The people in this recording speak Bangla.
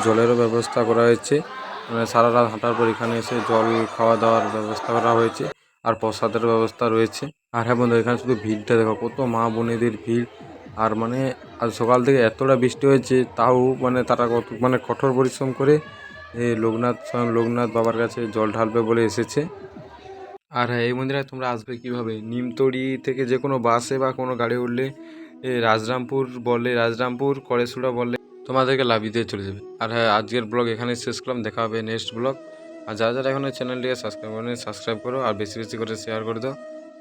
জলেরও ব্যবস্থা করা হয়েছে, মানে সারা রাত হাঁটার পর এখানে এসে জল খাওয়া দাওয়ার ব্যবস্থা করা হয়েছে, আর প্রসাদের ব্যবস্থা রয়েছে। আর হ্যাঁ বন্ধু, এখানে শুধু ভিড়টা দেখো, কত মা বোনেদের ভিড়। আর মানে আজ সকাল থেকে এতটা বৃষ্টি হয়েছে, তাও মানে তারা কত মানে কঠোর পরিশ্রম করে স্বয়ং লোকনাথ বাবার কাছে জল ঢালবে বলে এসেছে। আর হ্যাঁ, এই মন্দিরে তোমরা আসবে কিভাবে, নিমতড়ি থেকে যে কোনো বাসে বা কোনো গাড়ি উঠলে রাজরামপুর কড়েশুড়া বললে তোমাদেরকে লাভিয়ে দিয়ে চলে যাবে। আর হ্যাঁ, আজকের ব্লগ এখানে শেষ করলাম, দেখা হবে নেক্সট ব্লগ। আর যারা যারা এখন চ্যানেলটিকে সাবস্ক্রাইব করো, আর বেশি বেশি করে শেয়ার করে দাও।